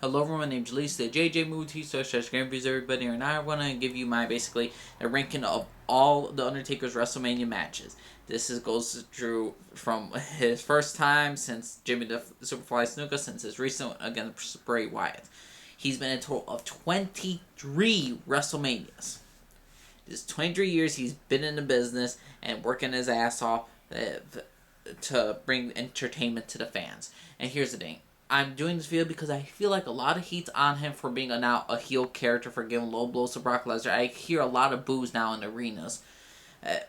Hello everyone, my name's Lisa, JJ Movie Game Reviews everybody, and I want to give you my basically a ranking of all the Undertaker's WrestleMania matches. Goes through from his first time since Jimmy the Superfly Snuka, since his recent against Bray Wyatt. He's been in a total of 23 WrestleManias. This 23 years he's been in the business and working his ass off to bring entertainment to the fans. And here's the thing. I'm doing this video because I feel like a lot of heat's on him for being now a heel character, for giving low blows to Brock Lesnar. I hear a lot of boos now in the arenas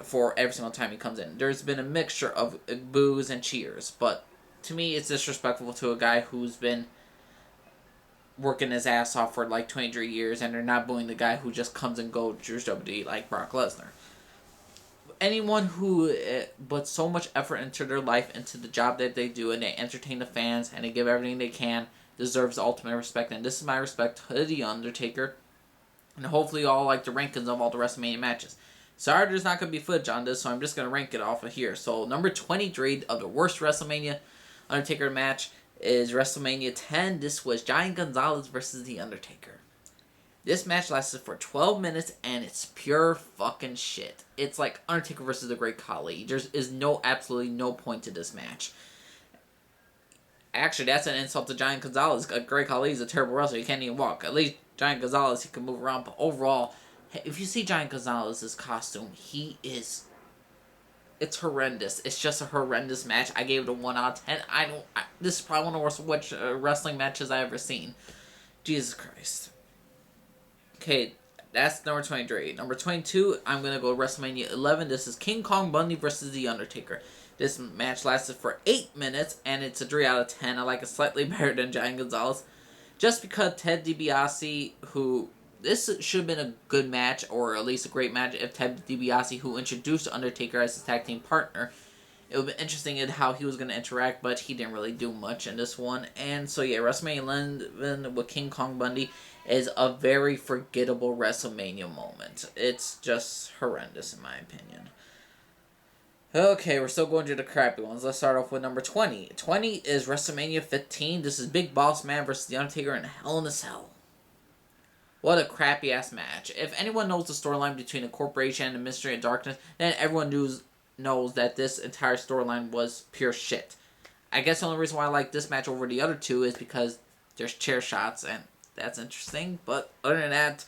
for every single time he comes in. There's been a mixture of boos and cheers, but to me it's disrespectful to a guy who's been working his ass off for like 23 years, and they're not booing the guy who just comes and goes through WWE like Brock Lesnar. Anyone who puts so much effort into their life, into the job that they do, and they entertain the fans, and they give everything they can, deserves the ultimate respect. And this is my respect to The Undertaker. And hopefully you all like the rankings of all the WrestleMania matches. Sorry there's not going to be footage on this, so I'm just going to rank it off of here. So number 23 of the worst WrestleMania Undertaker match is WrestleMania 10. This was Giant Gonzalez versus The Undertaker. This match lasted for 12 minutes, and it's pure fucking shit. It's like Undertaker versus the Great Khali. There is absolutely no point to this match. Actually, that's an insult to Giant Gonzalez. Great Khali is a terrible wrestler. He can't even walk. At least Giant Gonzalez, he can move around. But overall, if you see Giant Gonzalez's costume, it's horrendous. It's just a horrendous match. I gave it a 1 out of 10. This is probably one of the worst wrestling matches I've ever seen. Jesus Christ. Okay, that's number 23. Number 22, I'm going to go WrestleMania 11. This is King Kong Bundy versus The Undertaker. This match lasted for 8 minutes, and it's a 3 out of 10. I like it slightly better than Giant Gonzalez. Just because Ted DiBiase, this should have been a good match, or at least a great match, if Ted DiBiase, who introduced Undertaker as his tag team partner, it would be interesting in how he was going to interact, but he didn't really do much in this one. And so yeah, WrestleMania 11 with King Kong Bundy is a very forgettable WrestleMania moment. It's just horrendous in my opinion. Okay, we're still going through the crappy ones. Let's start off with number 20. 20 is WrestleMania 15. This is Big Boss Man versus The Undertaker in Hell in a Cell. What a crappy ass match. If anyone knows the storyline between the corporation and the Mystery of Darkness, then everyone knows that this entire storyline was pure shit. I guess the only reason why I like this match over the other two is because there's chair shots, and that's interesting. But other than that,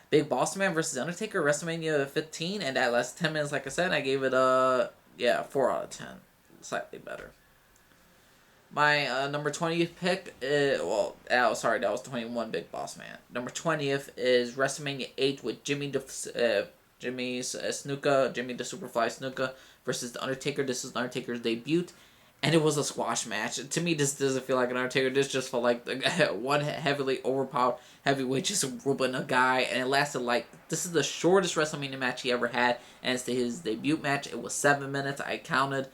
Big Boss Man versus Undertaker, WrestleMania 15, and that last 10 minutes, like I said, I gave it a 4 out of 10. Slightly better. My number 20th pick, that was 21, Big Boss Man. Number 20th is WrestleMania 8 with Jimmy the Snuka, Jimmy the Superfly Snuka versus The Undertaker. This is The Undertaker's debut, and it was a squash match. To me, this doesn't feel like an Undertaker. This just felt like one heavily overpowered heavyweight just whooping a guy, and it lasted this is the shortest WrestleMania match he ever had, and it's his debut match. It was 7 minutes. I counted.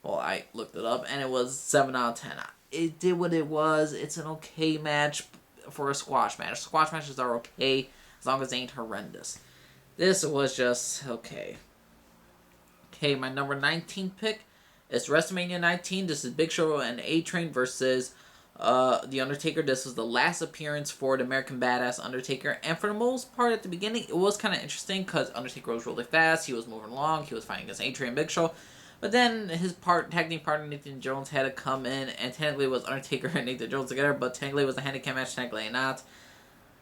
Well, I looked it up, and it was 7 out of 10. It did what it was. It's an okay match for a squash match. Squash matches are okay as long as they ain't horrendous. This was just okay. Okay, my number 19 pick is WrestleMania 19. This is Big Show and A-Train versus The Undertaker. This was the last appearance for the American Badass Undertaker. And for the most part at the beginning, it was kind of interesting because Undertaker was really fast. He was moving along. He was fighting against A-Train and Big Show. But then his tag team partner, Nathan Jones, had to come in. And technically it was Undertaker and Nathan Jones together. But technically it was a handicap match. Technically not.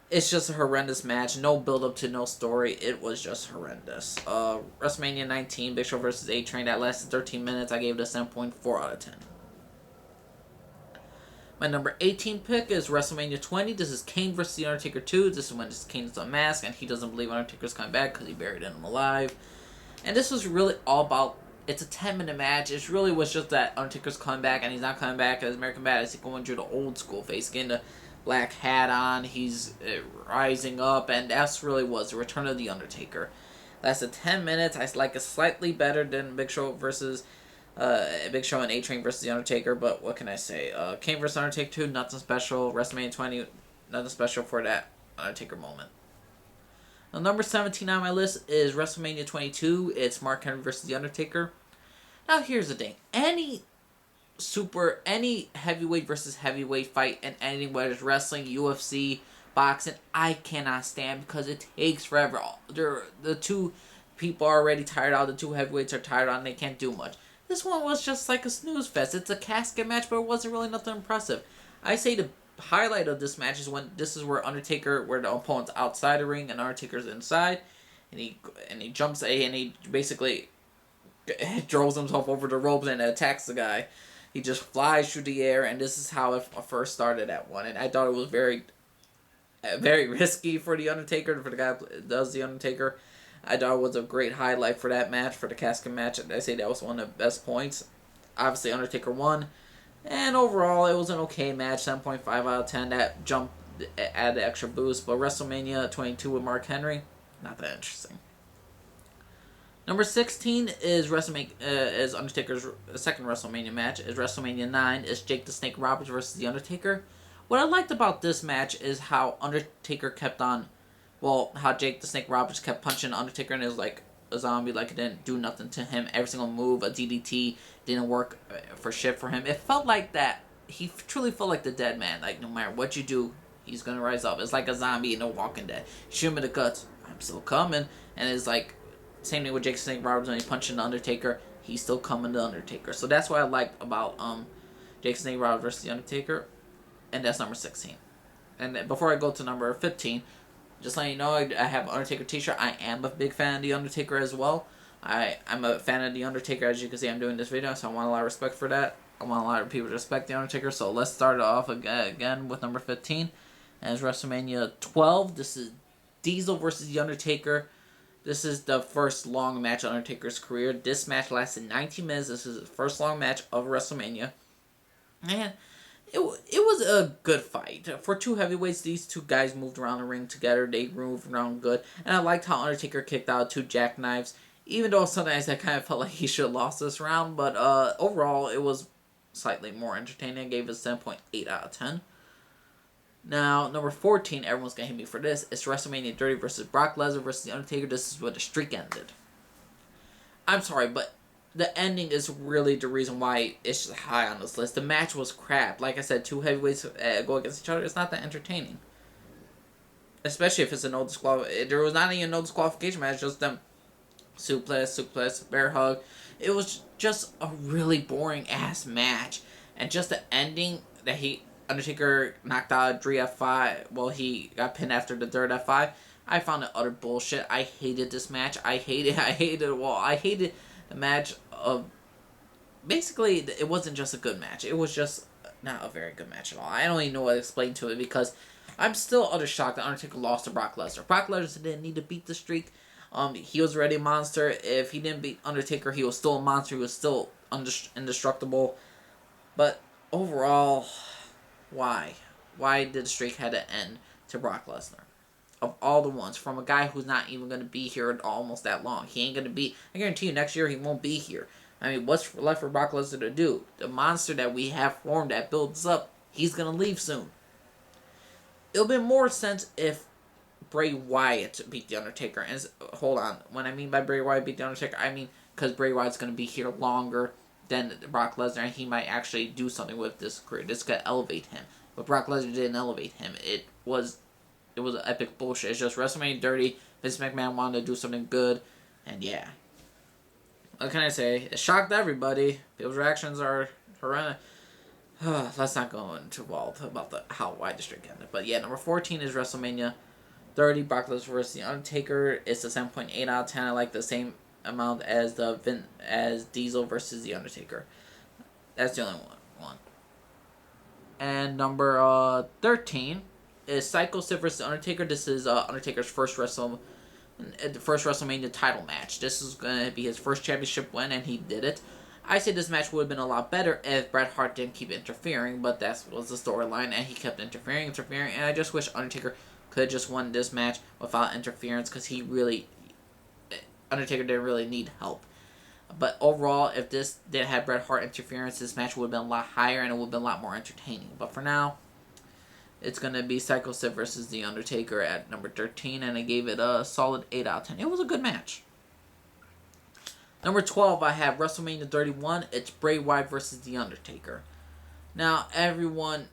It's just a horrendous match. No build up to no story. It was just horrendous. WrestleMania 19, Big Show versus A-Train. That lasted 13 minutes. I gave it a 7.4 out of 10. My number 18 pick is WrestleMania 20. This is Kane versus The Undertaker 2. This is when Kane is unmasked and he doesn't believe Undertaker's coming back because he buried him alive. And this was really all about... It's a 10-minute match. It really was just that Undertaker's coming back and he's not coming back as American Badass. He's going through the old school face, getting the black hat on. He's rising up, and that's really was the return of The Undertaker. Lasted 10 minutes. I like it slightly better than Big Show versus Big Show and A-Train versus The Undertaker, but what can I say? Kane versus Undertaker 2, nothing special. WrestleMania 20, nothing special for that Undertaker moment. Now, number 17 on my list is WrestleMania 22. It's Mark Henry versus The Undertaker. Now, here's the thing. any heavyweight versus heavyweight fight in any, whether it's wrestling, UFC, boxing, I cannot stand because it takes forever. The two people are already tired out. The two heavyweights are tired out and they can't do much. This one was just like a snooze fest. It's a casket match, but it wasn't really nothing impressive. I say the highlight of this match is when this is where where the opponent's outside the ring and Undertaker's inside, and he jumps and he basically throws himself over the ropes and attacks the guy. He just flies through the air, and this is how it first started at one. And I thought it was very risky for the Undertaker, for the guy who does the Undertaker. I thought it was a great highlight for that match, for the casket match. I say that was one of the best points. Obviously, Undertaker won. And overall, it was an okay match, 7.5 out of 10. That jump added extra boost. But WrestleMania 22 with Mark Henry, not that interesting. Number 16 is is Undertaker's second WrestleMania match. Is WrestleMania 9. Is Jake the Snake Roberts versus The Undertaker. What I liked about this match is how Undertaker kept on, how Jake the Snake Roberts kept punching Undertaker and it was like a zombie, like it didn't do nothing to him. Every single move, a DDT, didn't work for shit for him. It felt like that. He truly felt like the dead man. Like, no matter what you do, he's gonna rise up. It's like a zombie in The Walking Dead. Shoot him in the guts. I'm still coming. And it's like, same thing with Jake Snake Roberts when he punched the Undertaker. He's still coming to Undertaker. So that's what I liked about Jake Snake Roberts versus The Undertaker. And that's number 16. And before I go to number 15, just letting you know, I have an Undertaker t-shirt. I am a big fan of The Undertaker as well. I'm a fan of The Undertaker. As you can see, I'm doing this video, so I want a lot of respect for that. I want a lot of people to respect The Undertaker. So let's start it off again with number 15. And it's WrestleMania 12. This is Diesel versus The Undertaker. This is the first long match of Undertaker's career. This match lasted 19 minutes. This is the first long match of WrestleMania. And it was a good fight. For two heavyweights, these two guys moved around the ring together. They moved around good. And I liked how Undertaker kicked out 2 jackknives. Even though sometimes I kind of felt like he should have lost this round. But overall, it was slightly more entertaining. I gave it a 7.8 out of 10. Now, number 14, everyone's going to hit me for this. It's WrestleMania 30 versus Brock Lesnar versus The Undertaker. This is where the streak ended. I'm sorry, but the ending is really the reason why it's high on this list. The match was crap. Like I said, two heavyweights go against each other. It's not that entertaining. Especially if it's a no disqualification. There was not even a no disqualification match. Just them suplex, bear hug. It was just a really boring ass match. And just the ending that Undertaker knocked out Drew F5. Well, he got pinned after the third F5. I found it utter bullshit. I hated this match. I hated the match of... Basically, it wasn't just a good match. It was just not a very good match at all. I don't even know what to explain to it because I'm still utter shocked that Undertaker lost to Brock Lesnar. Brock Lesnar didn't need to beat the streak. He was already a monster. If he didn't beat Undertaker, he was still a monster. He was still indestructible. But overall... Why? Why did the streak had to end to Brock Lesnar? Of all the ones, from a guy who's not even going to be here almost that long. He ain't going to be... I guarantee you next year he won't be here. I mean, what's left for Brock Lesnar to do? The monster that we have formed that builds up, he's going to leave soon. It'll make more sense if Bray Wyatt beat The Undertaker. And hold on. When I mean by Bray Wyatt beat The Undertaker, I mean because Bray Wyatt's going to be here longer than Brock Lesnar, and he might actually do something with this career. This could elevate him. But Brock Lesnar didn't elevate him. It was an epic bullshit. It's just WrestleMania 30. Vince McMahon wanted to do something good, and yeah. What can I say? It shocked everybody. People's reactions are horrendous. Let's not go into involved about why the streak ended. But yeah, number 14 is WrestleMania 30. Brock Lesnar versus The Undertaker. It's a 7.8 out of 10. I like the same amount as Diesel versus The Undertaker. That's the only one. And number 13 is Psycho Sid versus The Undertaker. This is Undertaker's first WrestleMania title match. This is going to be his first championship win, and he did it. I say this match would have been a lot better if Bret Hart didn't keep interfering, but that was the storyline, and he kept interfering, and I just wish Undertaker could have just won this match without interference, because Undertaker didn't really need help. But overall, if this didn't have Bret Hart interference, this match would have been a lot higher and it would have been a lot more entertaining. But for now, it's going to be Psycho Sid versus The Undertaker at number 13, and I gave it a solid 8 out of 10. It was a good match. Number 12, I have WrestleMania 31. It's Bray Wyatt versus The Undertaker. Now, everyone,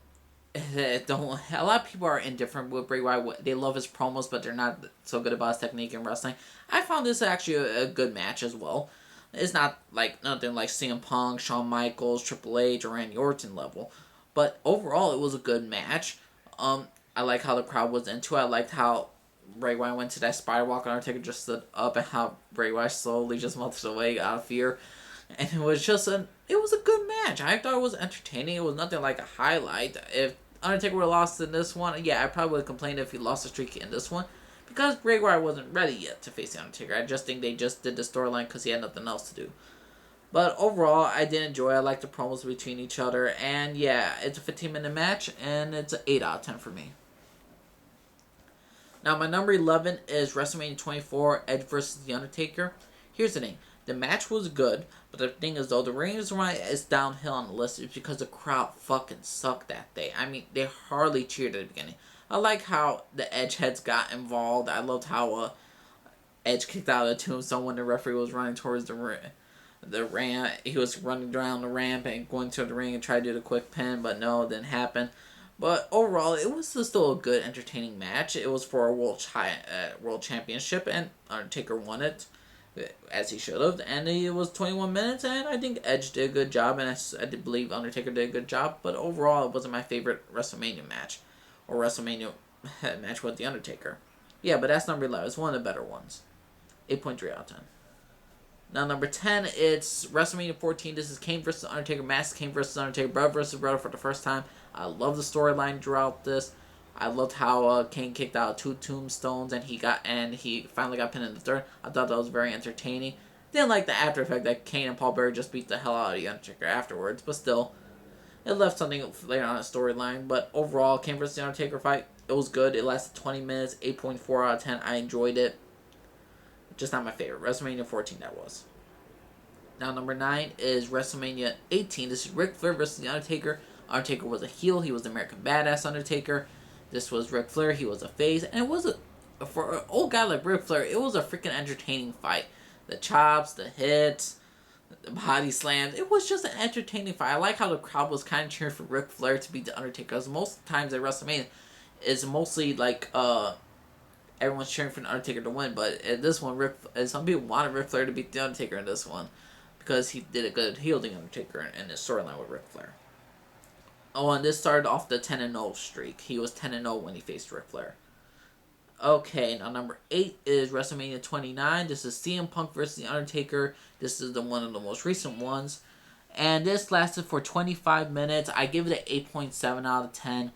don't. A lot of people are indifferent with Bray Wyatt. They love his promos, but they're not so good about his technique in wrestling. I found this actually a good match as well. It's not like nothing like CM Punk, Shawn Michaels, Triple H, or Randy Orton level, but overall it was a good match. I like how the crowd was into it. I liked how Bray Wyatt went to that spider walk, and Undertaker just stood up, and how Bray Wyatt slowly just melted away out of fear. And it was just it was a good match. I thought it was entertaining. It was nothing like a highlight. If Undertaker would have lost in this one, yeah, I probably would have complained if he lost the streak in this one, because Bray Wyatt wasn't ready yet to face the Undertaker. I just think they just did the storyline because he had nothing else to do. But overall, I did enjoy it. I like the promos between each other, and yeah, it's a 15-minute match, and it's an 8 out of 10 for me. Now, my number 11 is WrestleMania 24, Edge versus The Undertaker. Here's the thing. The match was good, but the thing is, though, the reason why it's downhill on the list is because the crowd fucking sucked that day. I mean, they hardly cheered at the beginning. I like how the Edge heads got involved. I loved how Edge kicked out of the tombstone when the referee was running towards the ramp. He was running down the ramp and going to the ring and tried to do the quick pin, but no, it didn't happen. But overall, it was still a good, entertaining match. It was for a world championship, and Undertaker won it, as he should have. And it was 21 minutes, and I think Edge did a good job, and I did believe Undertaker did a good job. But overall, it wasn't my favorite WrestleMania match, or WrestleMania match with The Undertaker. Yeah, but that's number 11. It's one of the better ones. 8.3 out of 10. Now, number 10, it's WrestleMania 14. This is Kane versus Undertaker. Mask Kane versus Undertaker. Brother versus brother for the first time. I love the storyline throughout this. I loved how Kane kicked out 2 tombstones and he finally got pinned in the third. I thought that was very entertaining. Didn't like the after effect that Kane and Paul Bearer just beat the hell out of the Undertaker afterwards, but still, it left something later on a storyline. But overall, Kane versus the Undertaker fight, it was good. It lasted 20 minutes, 8.4 out of 10. I enjoyed it. Just not my favorite. WrestleMania 14, that was. Now, number 9 is WrestleMania 18. This is Ric Flair versus The Undertaker. Undertaker was a heel. He was the American Badass Undertaker. This was Ric Flair. He was a face. And it was for an old guy like Ric Flair, it was a freaking entertaining fight. The chops, the hits, the body slams. It was just an entertaining fight. I like how the crowd was kind of cheering for Ric Flair to beat The Undertaker. Because most times at WrestleMania, it's mostly like everyone's cheering for The Undertaker to win. But at this one, some people wanted Ric Flair to beat The Undertaker in this one, because he did a good heel The Undertaker in his storyline with Ric Flair. Oh, and this started off the 10-0 streak. He was 10-0 when he faced Ric Flair. Okay, now number 8 is WrestleMania 29. This is CM Punk versus The Undertaker. This is one of the most recent ones. And this lasted for 25 minutes. I give it an 8.7 out of 10.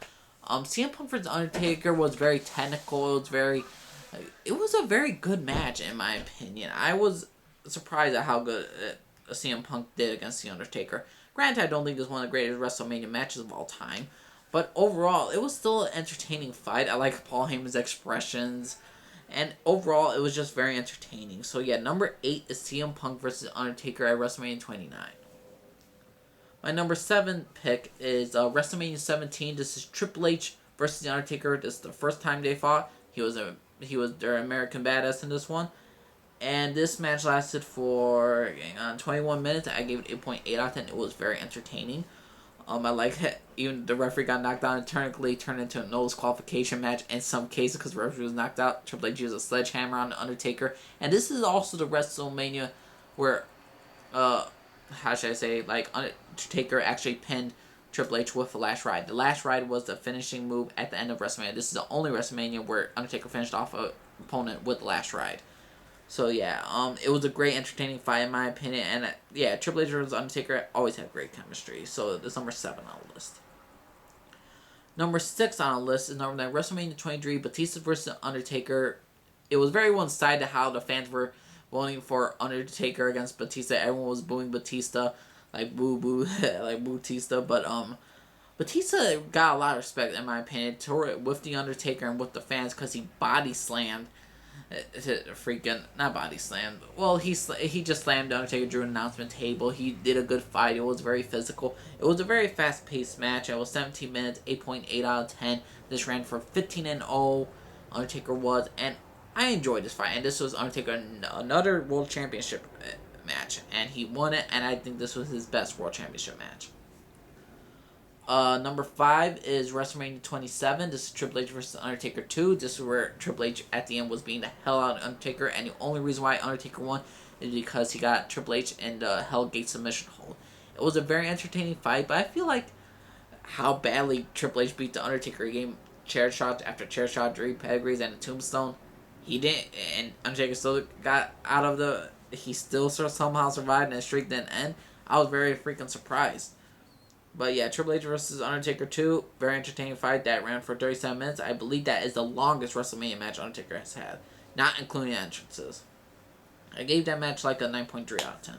CM Punk versus The Undertaker was very technical. It was a very good match, in my opinion. I was surprised at how good CM Punk did against The Undertaker. Granted, I don't think it's one of the greatest WrestleMania matches of all time, but overall, it was still an entertaining fight. I like Paul Heyman's expressions, and overall, it was just very entertaining. So yeah, number 8 is CM Punk versus Undertaker at WrestleMania 29. My number 7 pick is WrestleMania 17. This is Triple H versus The Undertaker. This is the first time they fought. He was their American Badass in this one. And this match lasted for 21 minutes. I gave it 8.8 out of 10. It was very entertaining. I like it. Even the referee got knocked out and technically turned into a no disqualification match in some cases because the referee was knocked out. Triple H used a sledgehammer on The Undertaker. And this is also the WrestleMania where, how should I say, like, Undertaker actually pinned Triple H with the last ride. The last ride was the finishing move at the end of WrestleMania. This is the only WrestleMania where Undertaker finished off an opponent with the last ride. So yeah, it was a great, entertaining fight in my opinion, and yeah, Triple H versus Undertaker always had great chemistry. So this number 7 on the list. Number 6 on the list is number 9, WrestleMania 23, Batista versus Undertaker. It was very one-sided how the fans were voting for Undertaker against Batista. Everyone was booing Batista, like boo boo, like Batista, but Batista got a lot of respect in my opinion with the Undertaker and with the fans because he body slammed. Freaking not body slammed. Well, he just slammed Undertaker during the announcement table. He did a good fight. It was very physical. It was a very fast paced match. It was 17 minutes, 8.8 out of 10. This ran for 15-0. Undertaker was, and I enjoyed this fight. And this was Undertaker another world championship match, and he won it, and I think this was his best World Championship match. Number 5 is WrestleMania 27. This is Triple H versus Undertaker 2. This is where Triple H at the end was beating the hell out of Undertaker, and the only reason why Undertaker won is because he got Triple H in the Hellgate submission hold. It was a very entertaining fight, but I feel like how badly Triple H beat the Undertaker. He gave chair shot after chair shot, 3 pedigrees, and a tombstone. He didn't, and Undertaker still got out of the. He still somehow survived, and the streak didn't end. I was very freaking surprised. But yeah, Triple H versus Undertaker 2, very entertaining fight that ran for 37 minutes. I believe that is the longest WrestleMania match Undertaker has had, not including entrances. I gave that match like a 9.3 out of 10.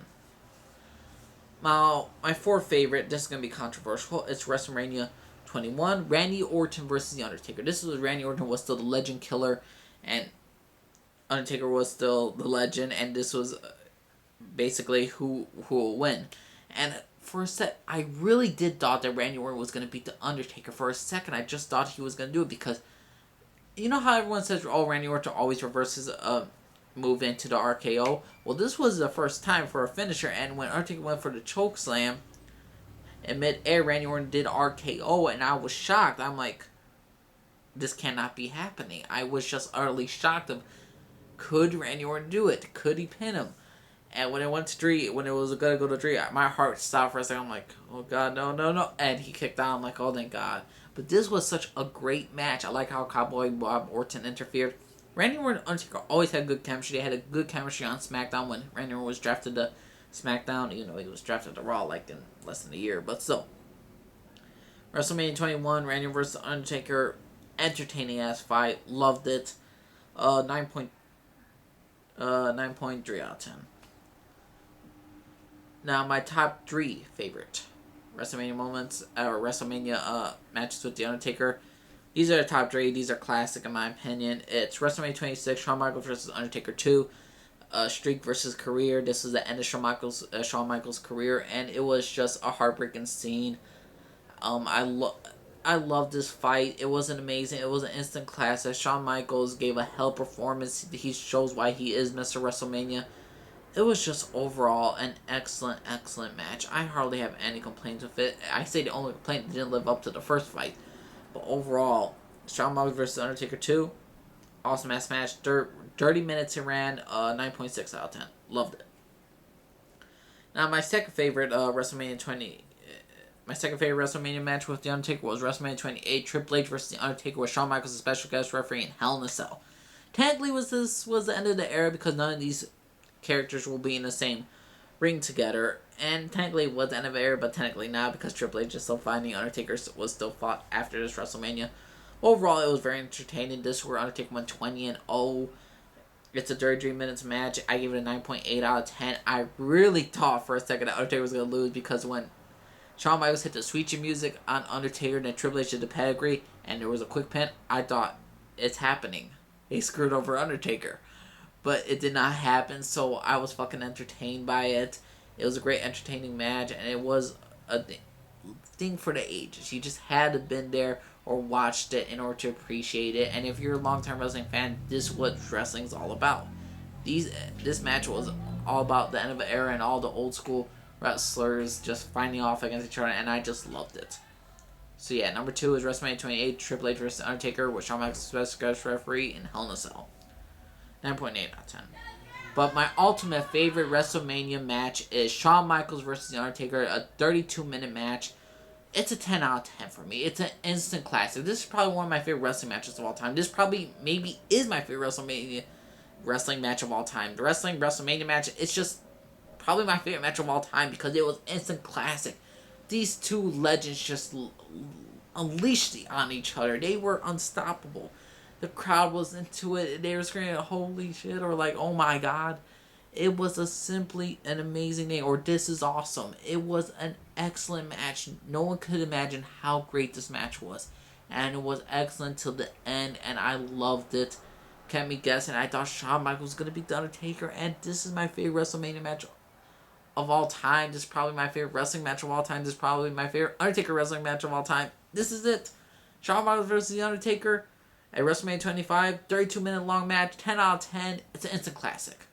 Now, my 4th favorite, this is going to be controversial, it's WrestleMania 21, Randy Orton versus The Undertaker. This was Randy Orton was still the legend killer, and Undertaker was still the legend, and this was basically who will win. And for a sec, I really did thought that Randy Orton was going to beat The Undertaker. For a second, I just thought he was going to do it because, you know how everyone says, oh, Randy Orton always reverses a move into the RKO? Well, this was the first time for a finisher, and when Undertaker went for the choke slam, in mid-air, Randy Orton did RKO, and I was shocked. I'm like, this cannot be happening. I was just utterly shocked of, could Randy Orton do it? Could he pin him? And when it went to 3, when it was going to go to 3, my heart stopped for a second. I'm like, oh God, no. And he kicked out. I'm like, oh, thank God. But this was such a great match. I like how Cowboy Bob Orton interfered. Randy Orton and Undertaker always had good chemistry. They had a good chemistry on SmackDown when Randy Orton was drafted to SmackDown. You know, he was drafted to Raw like in less than a year. But still. WrestleMania 21, Randy Orton versus Undertaker. Entertaining ass fight. Loved it. 9.3 out of 10. Now, my top 3 favorite WrestleMania moments, or WrestleMania matches with The Undertaker. These are the top 3. These are classic in my opinion. It's WrestleMania 26, Shawn Michaels versus Undertaker 2. Streak versus career. This is the end of Shawn Michaels' career, and it was just a heartbreaking scene. I love this fight. It was amazing. It was an instant classic. Shawn Michaels gave a hell performance. He shows why he is Mr. WrestleMania. It was just overall an excellent match. I hardly have any complaints with it. I say the only complaint didn't live up to the first fight. But overall, Shawn Michaels vs. Undertaker 2, awesome ass match. 30 minutes it ran, 9.6 out of 10. Loved it. Now, my second favorite WrestleMania match with The Undertaker was WrestleMania 28, Triple H vs. The Undertaker with Shawn Michaels as special guest referee in Hell in a Cell. Technically, this was the end of the era because none of these characters will be in the same ring together, and technically it was the end of the era, but technically not because Triple H is still fighting. Undertaker was still fought after this WrestleMania. Overall, it was very entertaining. This is where Undertaker went 20-0. It's a 33 minutes match. I gave it a 9.8 out of 10. I really thought for a second that Undertaker was going to lose because when Shawn Michaels hit the Sweet Chin music on Undertaker and then Triple H did the pedigree and there was a quick pin, I thought, it's happening. They screwed over Undertaker. But it did not happen, so I was fucking entertained by it. It was a great entertaining match, and it was a thing for the ages. You just had to been there or watched it in order to appreciate it. And if you're a long-term wrestling fan, this is what wrestling's all about. This match was all about the end of an era and all the old school wrestlers just fighting off against each other, and I just loved it. So yeah, number 2 is WrestleMania 28, Triple H vs. Undertaker with Shawn Michaels as special guest referee in Hell in a Cell. 9.8 out of 10. But my ultimate favorite WrestleMania match is Shawn Michaels vs. The Undertaker, a 32-minute match. It's a 10 out of 10 for me. It's an instant classic. This is probably one of my favorite wrestling matches of all time. This probably, maybe, is my favorite wrestling match of all time. The WrestleMania match, it's just probably my favorite match of all time because it was instant classic. These two legends just unleashed on each other. They were unstoppable. The crowd was into it. They were screaming, holy shit, or like, oh my God. It was simply an amazing day, or this is awesome. It was an excellent match. No one could imagine how great this match was. And it was excellent till the end, and I loved it. Kept me guessing. I thought Shawn Michaels was going to beat The Undertaker, and this is my favorite WrestleMania match of all time. This is probably my favorite wrestling match of all time. This is probably my favorite Undertaker wrestling match of all time. This is it. Shawn Michaels versus The Undertaker. At WrestleMania 25, 32-minute long match, 10 out of 10. It's an instant classic.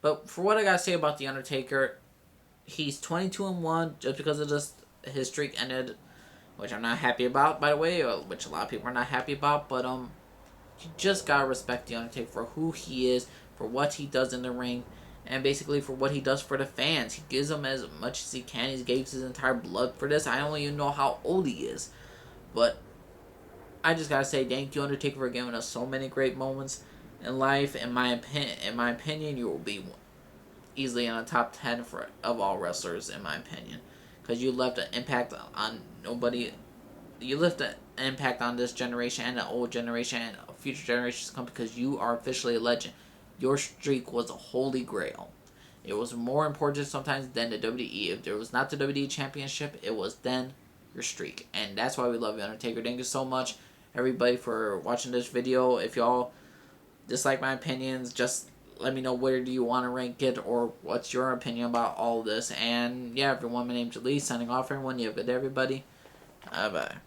But for what I gotta say about the Undertaker, he's 22-1 just because of just his streak ended, which I'm not happy about, by the way, which a lot of people are not happy about. But you just gotta respect the Undertaker for who he is, for what he does in the ring, and basically for what he does for the fans. He gives them as much as he can. He gave his entire blood for this. I don't even know how old he is, but I just gotta say thank you, Undertaker, for giving us so many great moments in life. In my opinion, you will be easily in the top 10 of all wrestlers, in my opinion, because you left an impact on nobody. You left an impact on this generation and the old generation and future generations to come, because you are officially a legend. Your streak was a holy grail. It was more important sometimes than the WWE. If there was not the WWE Championship, it was then your streak. And that's why we love you, Undertaker. Thank you so much, everybody, for watching this video. If y'all dislike my opinions, just let me know where do you want to rank it, or what's your opinion about all this. And yeah, everyone, my name's Lee, signing off, everyone. You have a good day, everybody. Bye.